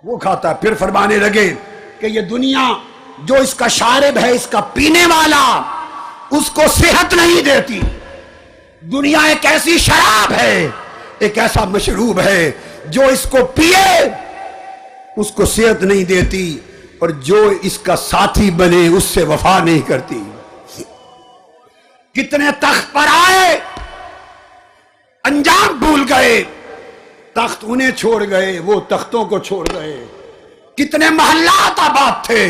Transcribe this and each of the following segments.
وہ کھاتا ہے۔ پھر فرمانے لگے کہ یہ دنیا جو اس کا شارب ہے، اس کا پینے والا، اس کو صحت نہیں دیتی۔ دنیا ایک ایسی شراب ہے، ایک ایسا مشروب ہے جو اس کو پیے اس کو صحت نہیں دیتی، اور جو اس کا ساتھی بنے اس سے وفا نہیں کرتی۔ کتنے تخت پر آئے، انجام بھول گئے، تخت انہیں چھوڑ گئے، وہ تختوں کو چھوڑ گئے۔ کتنے محلات آباد تھے،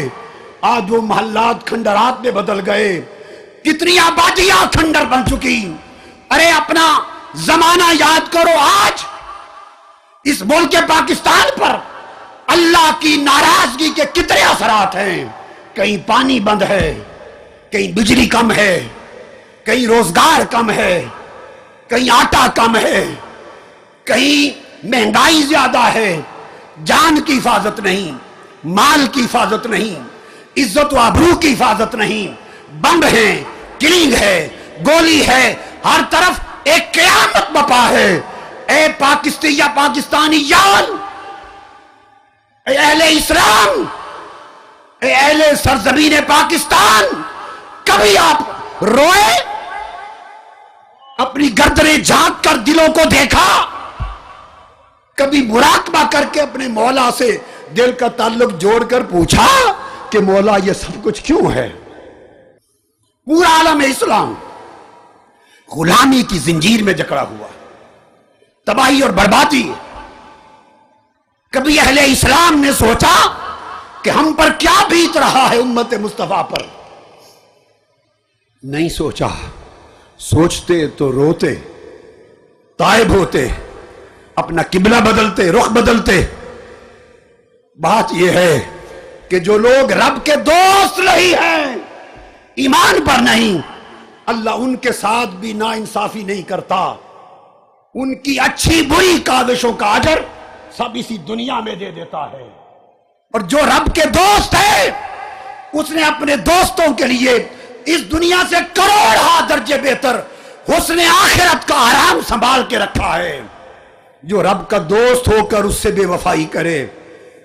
آج وہ محلات کھنڈرات میں بدل گئے۔ کتنی آبادیاں کھنڈر بن چکی۔ ارے اپنا زمانہ یاد کرو، آج اس ملک پاکستان پر اللہ کی ناراضگی کے کتنے اثرات ہیں۔ کہیں پانی بند ہے، کہیں بجلی کم ہے، کہیں روزگار کم ہے، کہیں آٹا کم ہے، کہیں مہنگائی زیادہ ہے، جان کی حفاظت نہیں، مال کی حفاظت نہیں، عزت و آبرو کی حفاظت نہیں، بم ہے، کلنگ ہے، گولی ہے، ہر طرف ایک قیامت بپا ہے۔ اے پاکستانیان، اے اہل اسلام، اے اہل سرزمین پاکستان، کبھی آپ روئے؟ اپنی گردنیں جھانک کر دلوں کو دیکھا؟ کبھی مراقبہ کر کے اپنے مولا سے دل کا تعلق جوڑ کر پوچھا کہ مولا یہ سب کچھ کیوں ہے؟ پورا عالم اسلام غلامی کی زنجیر میں جکڑا ہوا، تباہی اور بربادی۔ کبھی اہل اسلام نے سوچا کہ ہم پر کیا بیت رہا ہے امت مصطفیٰ پر؟ نہیں سوچا۔ سوچتے تو روتے، تائب ہوتے، اپنا قبلہ بدلتے، رخ بدلتے۔ بات یہ ہے کہ جو لوگ رب کے دوست نہیں ہیں، ایمان پر نہیں، اللہ ان کے ساتھ بھی ناانصافی نہیں کرتا۔ ان کی اچھی بری کاوشوں کا اجر سب اسی دنیا میں دے دیتا ہے۔ اور جو رب کے دوست ہے، اس نے اپنے دوستوں کے لیے اس دنیا سے کروڑ درجے بہتر حسن آخرت کا آرام سنبھال کے رکھا ہے۔ جو رب کا دوست ہو کر اس سے بے وفائی کرے،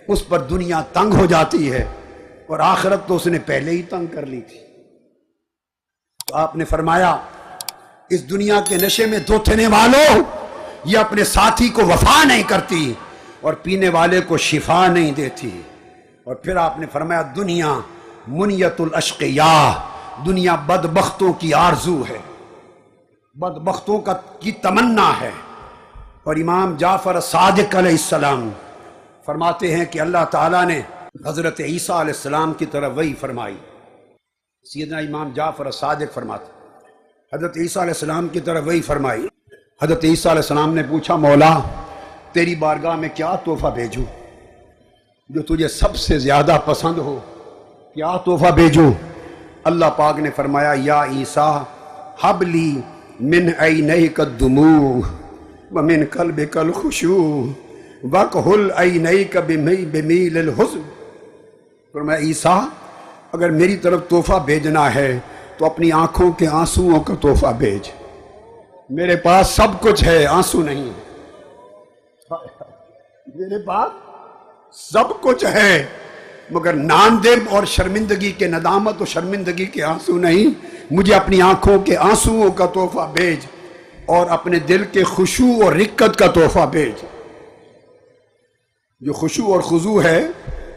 اس پر دنیا تنگ ہو جاتی ہے، اور آخرت تو اس نے پہلے ہی تنگ کر لی تھی۔ تو آپ نے فرمایا، اس دنیا کے نشے میں دھوتنے والوں، یہ اپنے ساتھی کو وفا نہیں کرتی اور پینے والے کو شفا نہیں دیتی۔ اور پھر آپ نے فرمایا، دنیا منیت الاشقیاء، دنیا بدبختوں کی آرزو ہے، بدبختوں کی تمنا ہے۔ اور امام جعفر صادق علیہ السلام فرماتے ہیں کہ اللہ تعالیٰ نے حضرت عیسیٰ علیہ السلام کی طرف وحی فرمائی۔ سیدنا امام جعفر صادق فرماتے حضرت عیسیٰ علیہ السلام کی طرف وحی فرمائی۔ حضرت عیسیٰ علیہ السلام نے پوچھا، مولا تیری بارگاہ میں کیا تحفہ بھیجوں جو تجھے سب سے زیادہ پسند ہو؟ کیا تحفہ بھیجوں؟ اللہ پاک نے فرمایا، یا عیسیٰ حب لی من عینیک الدموع ومن قلبک الخشوع وکحل عینیک بمیل الحزن۔ فرمایا، عیسیٰ اگر میری طرف تحفہ بھیجنا ہے تو اپنی آنکھوں کے آنسوؤں کا تحفہ بھیج۔ میرے پاس سب کچھ ہے، آنسو نہیں۔ میرے پاس سب کچھ ہے، مگر ناندم اور شرمندگی کے، ندامت اور شرمندگی کے آنسو نہیں۔ مجھے اپنی آنکھوں کے آنسوؤں کا تحفہ بھیج، اور اپنے دل کے خشوع اور رقت کا تحفہ بھیج۔ جو خشوع اور خضوع ہے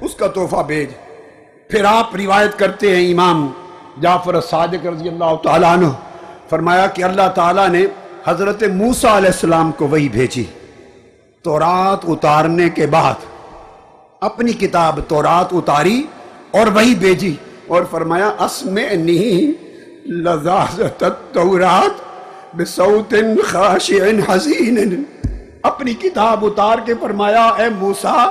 اس کا تحفہ بھیج۔ پھر آپ روایت کرتے ہیں، امام جعفر صادق رضی اللہ تعالیٰ عنہ فرمایا کہ اللہ تعالیٰ نے حضرت موسیٰ علیہ السلام کو وحی بھیجی۔ تورات اتارنے کے بعد اپنی کتاب تورات اتاری اور وحی بھیجی، اور فرمایا، اسمعنی لذاذۃ التورات بصوت خاشع حزین۔ اپنی کتاب اتار کے فرمایا، اے موسیٰ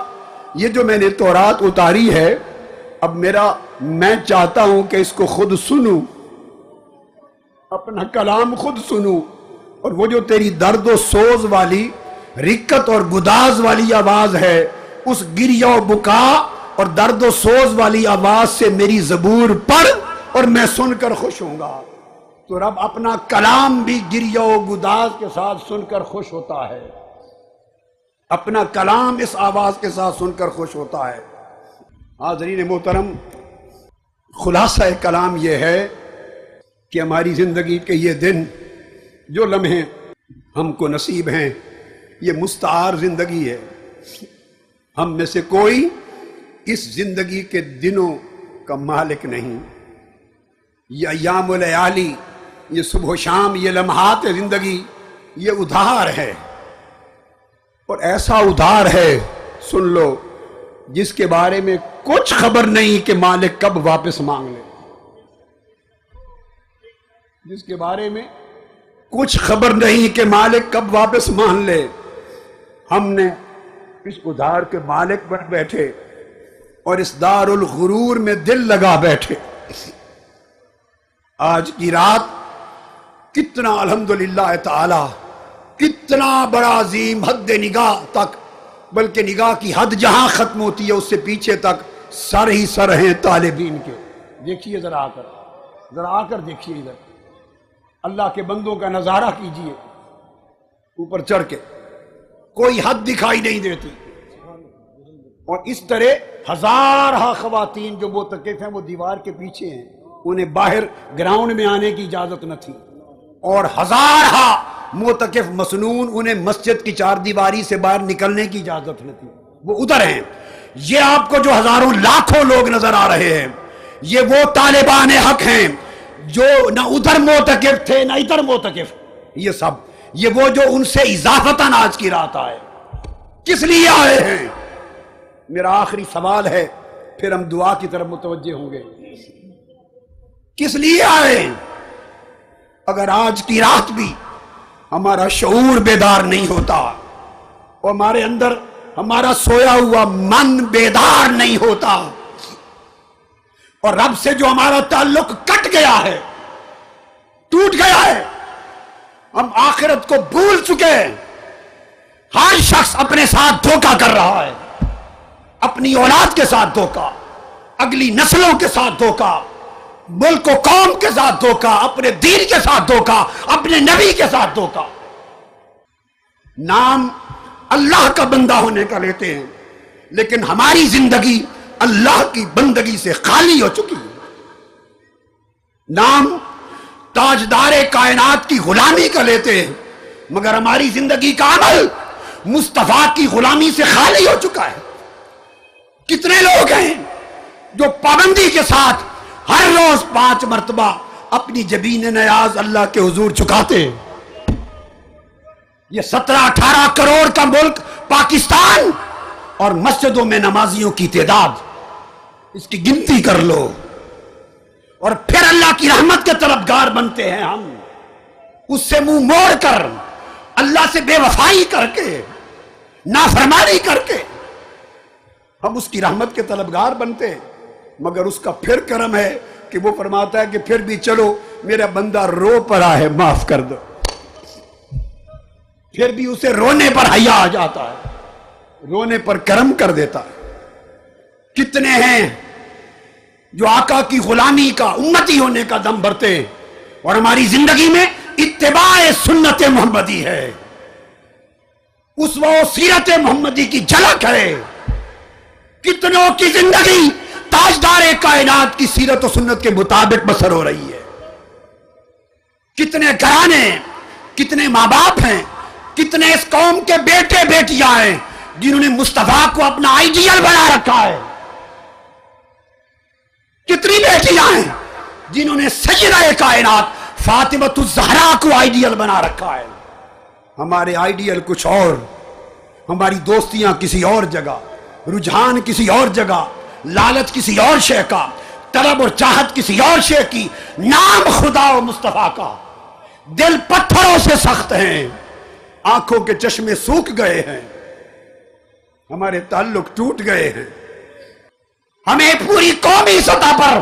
یہ جو میں نے تورات اتاری ہے، اب میں چاہتا ہوں کہ اس کو خود سنوں، اپنا کلام خود سنوں، اور وہ جو تیری درد و سوز والی، رقت اور گداز والی آواز ہے، اس گریہ و بکا اور درد و سوز والی آواز سے میری زبور پڑھ اور میں سن کر خوش ہوں گا۔ تو رب اپنا کلام بھی گریہ و گداز کے ساتھ سن کر خوش ہوتا ہے۔ اپنا کلام اس آواز کے ساتھ سن کر خوش ہوتا ہے۔ حاضرین محترم، خلاصہ کلام یہ ہے کہ ہماری زندگی کے یہ دن، جو لمحے ہم کو نصیب ہیں، یہ مستعار زندگی ہے۔ ہم میں سے کوئی اس زندگی کے دنوں کا مالک نہیں۔ یہ ایام و لیالی، یہ صبح و شام، یہ لمحات زندگی، یہ ادھار ہے، اور ایسا ادھار ہے، سن لو، جس کے بارے میں کچھ خبر نہیں کہ مالک کب واپس مانگ لے۔ جس کے بارے میں کچھ خبر نہیں کہ مالک کب واپس مان لے۔ ہم نے اس ادھار کے مالک بن بیٹھے اور اس دار الغرور میں دل لگا بیٹھے۔ آج کی رات کتنا الحمدللہ تعالی، کتنا بڑا عظیم حد نگاہ تک، بلکہ نگاہ کی حد جہاں ختم ہوتی ہے اس سے پیچھے تک سر ہی سر ہیں طالبین کے۔ دیکھیے ذرا آ کر دیکھیے ادھر، اللہ کے بندوں کا نظارہ کیجئے، اوپر چڑھ کے کوئی حد دکھائی نہیں دیتی، اور اس طرح ہزارہ خواتین جو معتکف ہیں وہ دیوار کے پیچھے ہیں، انہیں باہر گراؤنڈ میں آنے کی اجازت نہ تھی، اور ہزارہ معتکف مسنون انہیں مسجد کی چار دیواری سے باہر نکلنے کی اجازت نہ تھی، وہ ادھر ہیں۔ یہ آپ کو جو ہزاروں لاکھوں لوگ نظر آ رہے ہیں، یہ وہ طالبان حق ہیں جو نہ ادھر معتکف تھے نہ ادھر معتکف، یہ سب، یہ وہ جو ان سے اضافتاً آج کی رات آئے۔ کس لیے آئے ہیں؟ میرا آخری سوال ہے، پھر ہم دعا کی طرف متوجہ ہوں گے۔ کس لیے آئے ہیں؟ اگر آج کی رات بھی ہمارا شعور بیدار نہیں ہوتا، اور ہمارے اندر ہمارا سویا ہوا من بیدار نہیں ہوتا، اور رب سے جو ہمارا تعلق کٹ گیا ہے، ٹوٹ گیا ہے، ہم آخرت کو بھول چکے ہیں، ہر شخص اپنے ساتھ دھوکہ کر رہا ہے، اپنی اولاد کے ساتھ دھوکہ، اگلی نسلوں کے ساتھ دھوکہ، ملک و قوم کے ساتھ دھوکہ، اپنے دین کے ساتھ دھوکہ، اپنے نبی کے ساتھ دھوکہ۔ نام اللہ کا بندہ ہونے کا لیتے ہیں، لیکن ہماری زندگی اللہ کی بندگی سے خالی ہو چکی ہے۔ نام تاجدار کائنات کی غلامی کا لیتے ہیں، مگر ہماری زندگی کا عمل مصطفیٰ کی غلامی سے خالی ہو چکا ہے۔ کتنے لوگ ہیں جو پابندی کے ساتھ ہر روز 5 مرتبہ اپنی جبین نیاز اللہ کے حضور چکاتے ہیں۔ یہ 17-18 کروڑ کا ملک پاکستان، اور مسجدوں میں نمازیوں کی تعداد، اس کی گنتی کر لو، اور پھر اللہ کی رحمت کے طلبگار بنتے ہیں ہم، اس سے منہ موڑ کر، اللہ سے بے وفائی کر کے، نافرمانی کر کے ہم اس کی رحمت کے طلبگار بنتے ہیں۔ مگر اس کا پھر کرم ہے کہ وہ فرماتا ہے کہ پھر بھی چلو میرا بندہ رو پڑا ہے، معاف کر دو، پھر بھی اسے رونے پر حیا آ جاتا ہے، رونے پر کرم کر دیتا ہے۔ کتنے ہیں جو آقا کی غلامی کا، امتی ہونے کا دم بھرتے ہیں، اور ہماری زندگی میں اتباع سنت محمدی ہے، اسوہ و سیرت محمدی کی جھلک ہے۔ کتنوں کی زندگی تاجدار کائنات کی سیرت و سنت کے مطابق بسر ہو رہی ہے۔ کتنے گھرانے، کتنے ماں باپ ہیں، کتنے اس قوم کے بیٹے بیٹیاں ہیں جنہوں نے مصطفیٰ کو اپنا آئیڈیل بنا رکھا ہے۔ کتنی بیٹیاں ہیں جنہوں نے سیدہ کائنات فاطمہ الزہرا کو آئیڈیل بنا رکھا ہے۔ ہمارے آئیڈیل کچھ اور، ہماری دوستیاں کسی اور جگہ، رجحان کسی اور جگہ، لالچ کسی اور شے کا، طلب اور چاہت کسی اور شے کی، نام خدا و مصطفیٰ کا۔ دل پتھروں سے سخت ہیں، آنکھوں کے چشمے سوکھ گئے ہیں، ہمارے تعلق ٹوٹ گئے ہیں۔ ہمیں پوری قومی سطح پر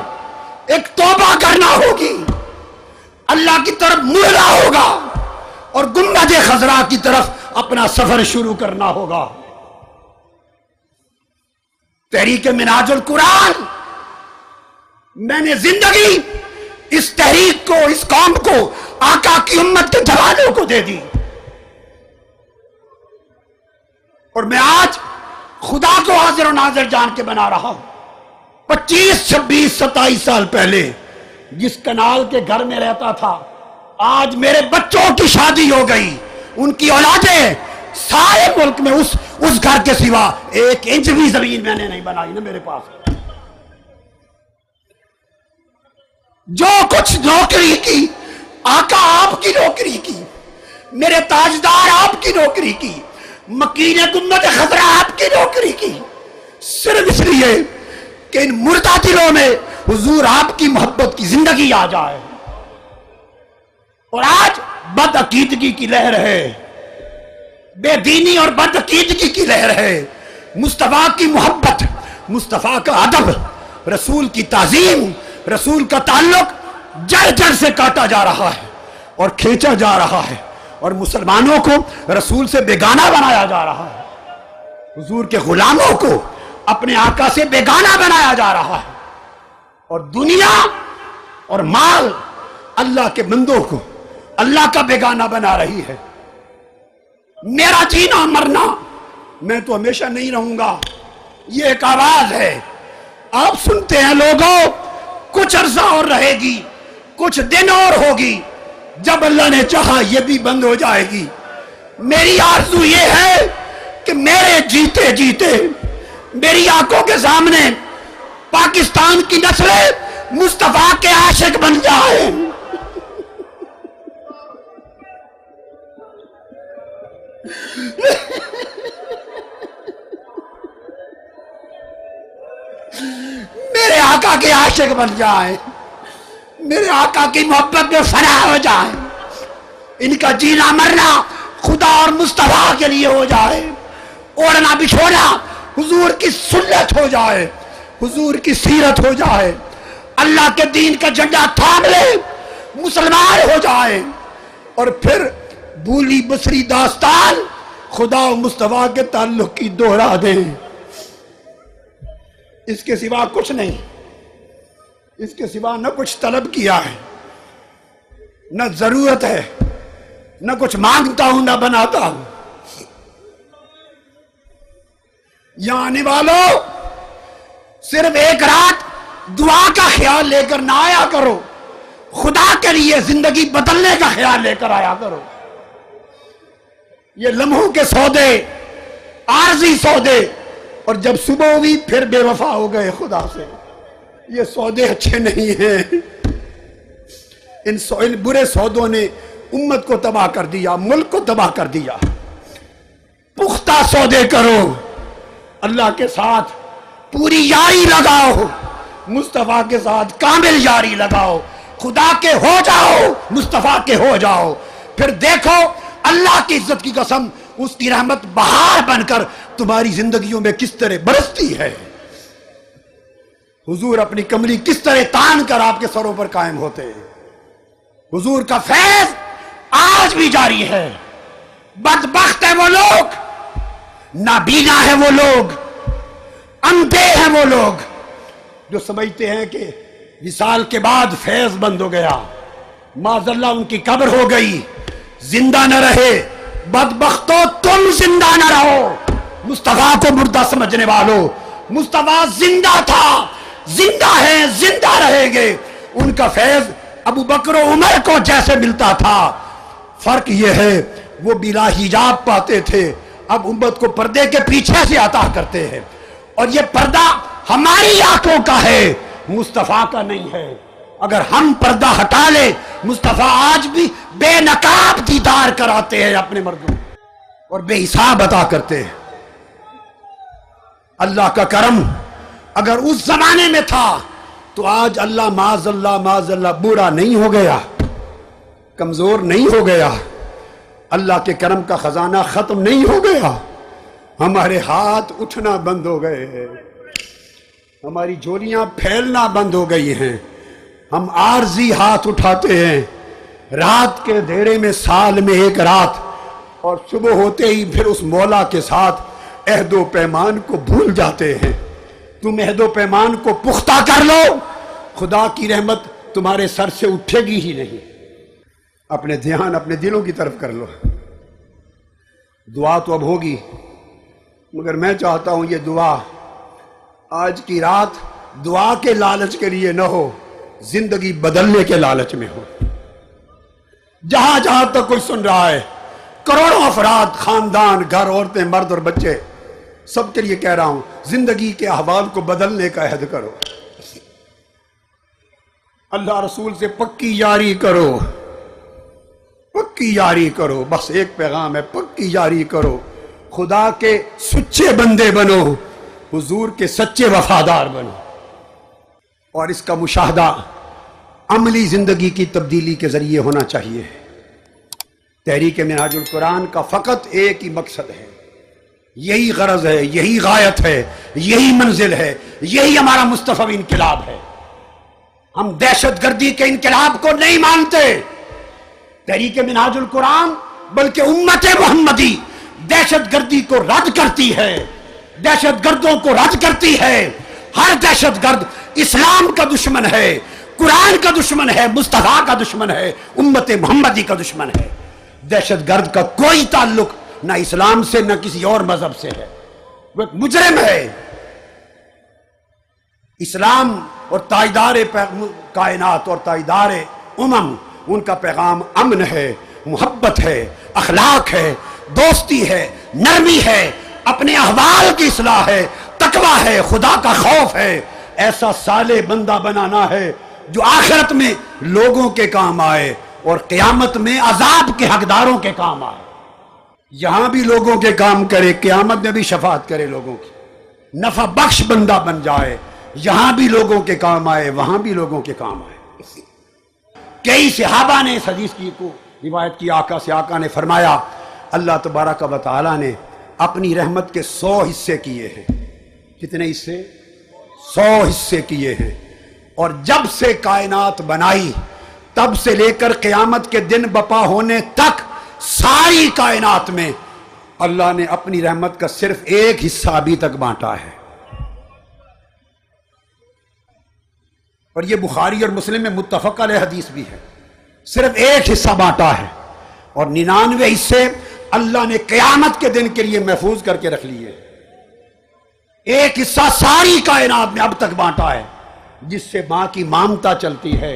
ایک توبہ کرنا ہوگی، اللہ کی طرف مڑنا ہوگا، اور گنبد خضرا کی طرف اپنا سفر شروع کرنا ہوگا۔ تحریک منہاج القرآن، میں نے زندگی اس تحریک کو، اس قوم کو، آقا کی امت کے جوانوں کو دے دی۔ اور میں آج خدا کو حاضر و ناظر جان کے بنا رہا ہوں، 25 26 27 سال پہلے جس کنال کے گھر میں رہتا تھا، آج میرے بچوں کی شادی ہو گئی، ان کی اولادیں، سارے ملک میں اس گھر کے سوا 1 انچ بھی زمین میں نے نہیں بنائی نا میرے پاس۔ جو کچھ نوکری کی، آقا آپ کی نوکری کی، میرے تاجدار آپ کی نوکری کی، مکین گنبد خضرا آپ کی نوکری کی، صرف اس لیے کہ ان مردہ دلوں میں حضور آپ کی محبت کی زندگی آ جائے۔ اور آج بد عقیدگی کی لہر ہے، بے دینی اور بد عقیدگی کی لہر ہے، مصطفیٰ کی محبت، مصطفیٰ کا ادب، رسول کی تعظیم، رسول کا تعلق جڑ جڑ سے کاٹا جا رہا ہے اور کھینچا جا رہا ہے، اور مسلمانوں کو رسول سے بیگانہ بنایا جا رہا ہے، حضور کے غلاموں کو اپنے آقا سے بیگانہ بنایا جا رہا ہے، اور دنیا اور مال اللہ کے بندوں کو اللہ کا بیگانہ بنا رہی ہے۔ میرا جینا مرنا، میں تو ہمیشہ نہیں رہوں گا، یہ ایک آواز ہے، آپ سنتے ہیں لوگوں، کچھ عرصہ اور رہے گی، کچھ دن اور ہوگی، جب اللہ نے چاہا یہ بھی بند ہو جائے گی۔ میری آرزو یہ ہے کہ میرے جیتے جیتے میری آنکھوں کے سامنے پاکستان کی نسلیں مصطفیٰ کے عاشق بن جائیں۔ میرے آقا کے عاشق بن جائیں، میرے آقا کی محبت میں فنا ہو جائیں، ان کا جینا مرنا خدا اور مصطفیٰ کے لیے ہو جائے، اوڑھنا بچھونا حضور کی سنت ہو جائے، حضور کی سیرت ہو جائے، اللہ کے دین کا جھنڈا تھام لے، مسلمان ہو جائے، اور پھر بھولی بسری داستان خدا و مصطفیٰ کے تعلق کی دوہرا دیں۔ اس کے سوا کچھ نہیں، اس کے سوا نہ کچھ طلب کیا ہے، نہ ضرورت ہے، نہ کچھ مانگتا ہوں، نہ بناتا ہوں۔ یہاں آنے والوں، صرف ایک رات دعا کا خیال لے کر نہ آیا کرو، خدا کے لیے زندگی بدلنے کا خیال لے کر آیا کرو۔ یہ لمحوں کے سودے، عارضی سودے، اور جب صبح ہوئی پھر بے وفا ہو گئے خدا سے، یہ سودے اچھے نہیں ہیں۔ ان برے سودوں نے امت کو تباہ کر دیا، ملک کو تباہ کر دیا۔ پختہ سودے کرو، اللہ کے ساتھ پوری یاری لگاؤ، مصطفیٰ کے ساتھ کامل یاری لگاؤ، خدا کے ہو جاؤ، مصطفیٰ کے ہو جاؤ، پھر دیکھو اللہ کی عزت کی قسم، اس کی رحمت بہار بن کر تمہاری زندگیوں میں کس طرح برستی ہے، حضور اپنی کملی کس طرح تان کر آپ کے سروں پر قائم ہوتے ہیں۔ حضور کا فیض آج بھی جاری ہے۔ بدبخت ہیں وہ لوگ، نابینا ہیں وہ لوگ، اندھے ہیں وہ لوگ جو سمجھتے ہیں کہ وصال کے بعد فیض بند ہو گیا، معاذ اللہ ان کی قبر ہو گئی، زندہ نہ رہے۔ بدبختو تم زندہ نہ رہو، مصطفیٰ کو مردہ سمجھنے والوں، مصطفیٰ زندہ تھا، زندہ ہے، زندہ رہیں گے۔ ان کا فیض ابو بکر و عمر کو جیسے ملتا تھا، فرق یہ ہے وہ بلا حجاب پاتے تھے، اب امت کو پردے کے پیچھے سے عطا کرتے ہیں، اور یہ پردہ ہماری آنکھوں کا ہے، مصطفیٰ کا نہیں ہے۔ اگر ہم پردہ ہٹا لیں، مصطفیٰ آج بھی بے نقاب دیدار کراتے ہیں اپنے مردوں، اور بے حساب عطا کرتے ہیں۔ اللہ کا کرم اگر اس زمانے میں تھا تو آج اللہ معاذ اللہ برا نہیں ہو گیا، کمزور نہیں ہو گیا، اللہ کے کرم کا خزانہ ختم نہیں ہو گیا۔ ہمارے ہاتھ اٹھنا بند ہو گئے ہیں، ہماری جھولیاں پھیلنا بند ہو گئی ہیں، ہم عارضی ہاتھ اٹھاتے ہیں، رات کے اندھیرے میں سال میں ایک رات، اور صبح ہوتے ہی پھر اس مولا کے ساتھ عہد و پیمان کو بھول جاتے ہیں۔ تم عہد و پیمان کو پختہ کر لو، خدا کی رحمت تمہارے سر سے اٹھے گی ہی نہیں۔ اپنے دھیان اپنے دلوں کی طرف کر لو، دعا تو اب ہوگی، مگر میں چاہتا ہوں یہ دعا آج کی رات دعا کے لالچ کے لیے نہ ہو، زندگی بدلنے کے لالچ میں ہو۔ جہاں جہاں تک کوئی سن رہا ہے، کروڑوں افراد، خاندان، گھر، عورتیں، مرد اور بچے، سب کے لیے کہہ رہا ہوں، زندگی کے احوال کو بدلنے کا عہد کرو، اللہ رسول سے پکی یاری کرو، پکی یاری کرو۔ بس ایک پیغام ہے، پکی یاری کرو، خدا کے سچے بندے بنو، حضور کے سچے وفادار بنو، اور اس کا مشاہدہ عملی زندگی کی تبدیلی کے ذریعے ہونا چاہیے۔ تحریک منہاج القرآن کا فقط ایک ہی مقصد ہے، یہی غرض ہے، یہی غایت ہے، یہی منزل ہے، یہی ہمارا مصطفی انقلاب ہے۔ ہم دہشت گردی کے انقلاب کو نہیں مانتے، تحریک منہاج القرآن بلکہ امت محمدی دہشت گردی کو رد کرتی ہے، دہشت گردوں کو رد کرتی ہے۔ ہر دہشت گرد اسلام کا دشمن ہے، قرآن کا دشمن ہے، مصطفیٰ کا دشمن ہے، امت محمدی کا دشمن ہے۔ دہشت گرد کا کوئی تعلق نہ اسلام سے نہ کسی اور مذہب سے ہے، وہ ایک مجرم ہے۔ اسلام اور تاجدار کائنات اور تاجدار ان کا پیغام امن ہے، محبت ہے، اخلاق ہے، دوستی ہے، نرمی ہے، اپنے احوال کی اصلاح ہے، تقویٰ ہے، خدا کا خوف ہے۔ ایسا صالح بندہ بنانا ہے جو آخرت میں لوگوں کے کام آئے اور قیامت میں عذاب کے حقداروں کے کام آئے۔ یہاں بھی لوگوں کے کام کرے، قیامت میں بھی شفاعت کرے لوگوں کی، نفع بخش بندہ بن جائے، یہاں بھی لوگوں کے کام آئے، وہاں بھی لوگوں کے کام آئے۔ کئی صحابہ نے اس حدیث کو روایت کی آقا سے، آقا نے فرمایا اللہ تبارک و تعالیٰ نے اپنی رحمت کے 100 حصے کیے ہیں۔ کتنے حصے؟ 100 حصے کیے ہیں، اور جب سے کائنات بنائی تب سے لے کر قیامت کے دن بپا ہونے تک ساری کائنات میں اللہ نے اپنی رحمت کا صرف ایک حصہ ابھی تک بانٹا ہے، اور یہ بخاری اور مسلم میں متفق علیہ حدیث بھی ہے، صرف ایک حصہ بانٹا ہے، اور 99 حصے اللہ نے قیامت کے دن کے لیے محفوظ کر کے رکھ لیے۔ ایک حصہ ساری کائنات میں اب تک بانٹا ہے، جس سے ماں کی مامتا چلتی ہے،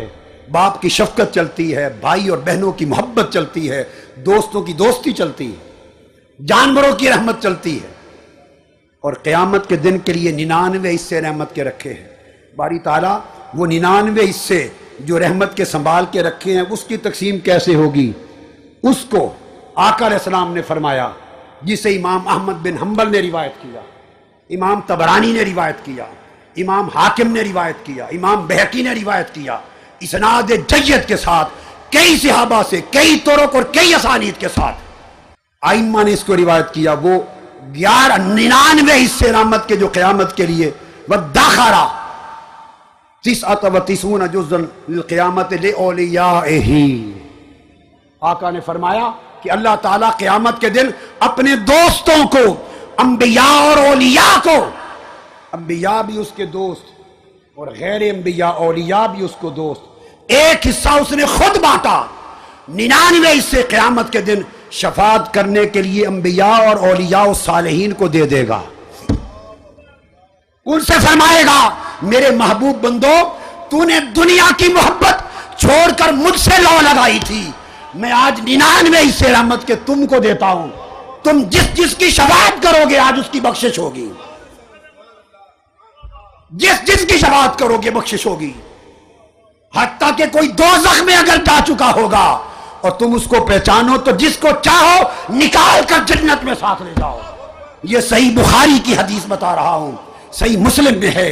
باپ کی شفقت چلتی ہے، بھائی اور بہنوں کی محبت چلتی ہے، دوستوں کی دوستی چلتی ہے، جانوروں کی رحمت چلتی ہے، اور قیامت کے دن کے لیے 99 حصے رحمت کے رکھے ہیں۔ باری تعالیٰ وہ 99 حصے جو رحمت کے سنبھال کے رکھے ہیں، اس کی تقسیم کیسے ہوگی؟ اس کو آقا علیہ السلام نے فرمایا، جسے امام احمد بن حنبل نے روایت کیا، امام طبرانی نے روایت کیا، امام حاکم نے روایت کیا، امام بہقی نے روایت کیا، اسناد جید کے ساتھ، کئی صحابہ سے، کئی طرق اور کئی اسانید کے ساتھ ائمہ نے اس کو روایت کیا۔ وہ 99 حصے رحمت کے جو قیامت کے لیے وَدَّخَرَ 99 جزءً للقیامت لأولیائہ، آقا نے فرمایا کہ اللہ تعالیٰ قیامت کے دن اپنے دوستوں کو، انبیاء اور اولیاء کو، انبیاء بھی اس کے دوست اور غیر انبیاء اولیاء بھی اس کو دوست، ایک حصہ اس نے خود بانٹا، 99 حصے قیامت کے دن شفاعت کرنے کے لیے انبیاء اور اولیاء و صالحین کو دے دے گا۔ ان سے فرمائے گا میرے محبوب بندو، تو نے دنیا کی محبت چھوڑ کر مجھ سے لو لگائی تھی، میں آج 99 حصے رحمت کے تم کو دیتا ہوں، تم جس جس کی شفاعت کرو گے آج اس کی بخشش ہوگی، جس جس کی شفاعت کرو گے بخشش ہوگی، حتیٰ کہ کوئی دوزخ میں اگر جا چکا ہوگا اور تم اس کو پہچانو تو جس کو چاہو نکال کر جنت میں ساتھ لے جاؤ۔ یہ صحیح بخاری کی حدیث بتا رہا ہوں، صحیح مسلم میں ہے،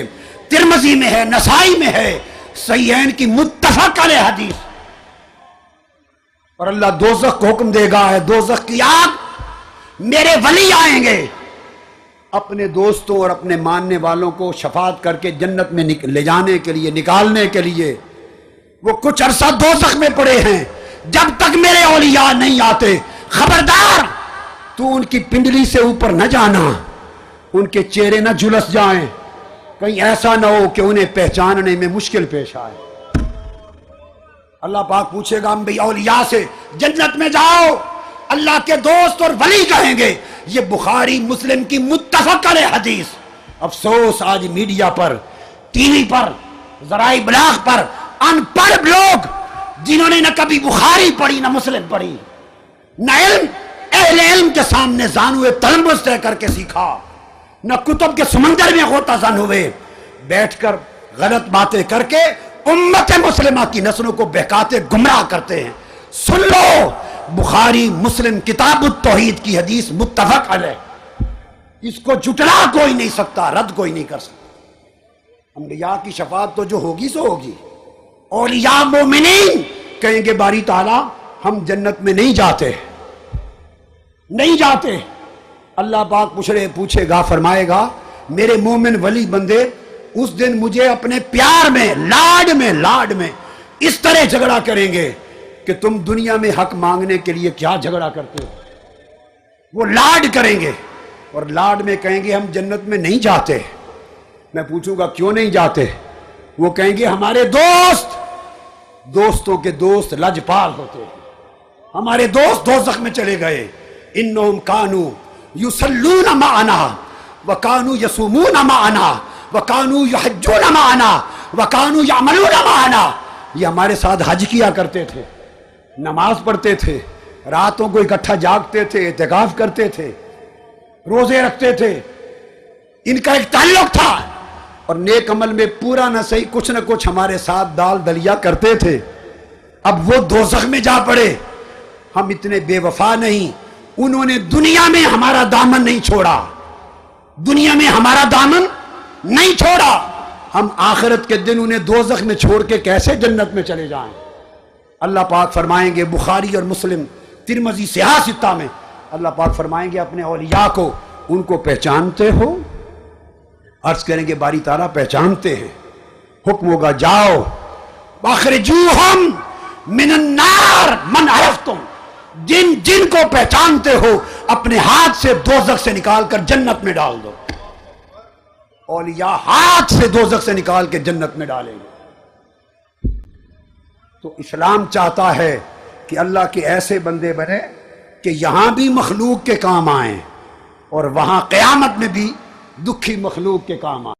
ترمذی میں ہے، نسائی میں ہے، صحیحین کی متفق علیہ حدیث۔ اور اللہ دوزخ کو حکم دے گا، ہے دوزخ کی آگ، میرے ولی آئیں گے اپنے دوستوں اور اپنے ماننے والوں کو شفاعت کر کے جنت میں لے جانے کے لیے، نکالنے کے لیے۔ وہ کچھ عرصہ دوزخ میں پڑے ہیں، جب تک میرے اولیاء نہیں آتے، خبردار تو ان کی پنڈلی سے اوپر نہ جانا، ان کے چہرے نہ جھلس جائیں، کہیں ایسا نہ ہو کہ انہیں پہچاننے میں مشکل پیش آئے۔ اللہ پاک پوچھے گا انبیاء اولیاء سے، جنت میں جاؤ، اللہ کے دوست اور ولی کہیں گے یہ بخاری مسلم کی متفق علیہ حدیث. افسوس آج میڈیا پر، ٹی وی پر، ذرائع ابلاغ پر ان پڑھ لوگ جنہوں نے نہ کبھی بخاری پڑھی نہ مسلم پڑھی، نہ علم اہل علم کے سامنے زانوے تلمس طے کر کے سیکھا، نہ کتب کے سمندر میں غوطہ زن ہوئے، بیٹھ کر غلط باتیں کر کے امت مسلمہ کی نسلوں کو بہکاتے گمراہ کرتے ہیں. سن لو، بخاری مسلم کتاب التوحید کی حدیث متفق علیہ، اس کو جھٹلا کوئی نہیں سکتا، رد کوئی نہیں کر سکتا. انبیاء کی شفاعت تو جو ہوگی سو ہوگی. اولیاء مومنین کہیں گے باری تعالیٰ ہم جنت میں نہیں جاتے، نہیں جاتے. اللہ پاک پوچھے گا، فرمائے گا میرے مومن ولی بندے اس دن مجھے اپنے پیار میں، لاڈ میں اس طرح جھگڑا کریں گے کہ تم دنیا میں حق مانگنے کے لیے کیا جھگڑا کرتے ہو. وہ لاڈ کریں گے اور لاڈ میں کہیں گے ہم جنت میں نہیں جاتے. میں پوچھوں گا کیوں نہیں جاتے؟ وہ کہیں گے ہمارے دوستوں کے دوست لجپال ہوتے ہیں، ہمارے دوست دوزخ میں چلے گئے. انہم کانوا یصلون معنا وکانوا یصومون معنا وکانوا یحجون معنا وکانوا یعملون معنا. یہ ہمارے ساتھ حج کیا کرتے تھے، نماز پڑھتے تھے، راتوں کو اکٹھا جاگتے تھے، اعتکاف کرتے تھے، روزے رکھتے تھے. ان کا ایک تعلق تھا اور نیک عمل میں پورا نہ صحیح کچھ نہ کچھ ہمارے ساتھ دال دلیا کرتے تھے. اب وہ دوزخ میں جا پڑے. ہم اتنے بے وفا نہیں. انہوں نے دنیا میں ہمارا دامن نہیں چھوڑا، دنیا میں ہمارا دامن نہیں چھوڑا. ہم آخرت کے دن انہیں دوزخ میں چھوڑ کے کیسے جنت میں چلے جائیں؟ اللہ پاک فرمائیں گے، بخاری اور مسلم ترمذی صحاح ستہ میں اللہ پاک فرمائیں گے اپنے اولیاء کو ان کو پہچانتے ہو؟ عرض کریں گے باری تعالیٰ پہچانتے ہیں. حکم ہوگا جاؤ واخرجوہم من النار من عرفتم، جن کو پہچانتے ہو اپنے ہاتھ سے دوزخ سے نکال کر جنت میں ڈال دو. اولیاء ہاتھ سے دوزخ سے نکال کے جنت میں ڈالیں گے. تو اسلام چاہتا ہے کہ اللہ کے ایسے بندے بنے کہ یہاں بھی مخلوق کے کام آئیں اور وہاں قیامت میں بھی دکھی مخلوق کے کام آئیں.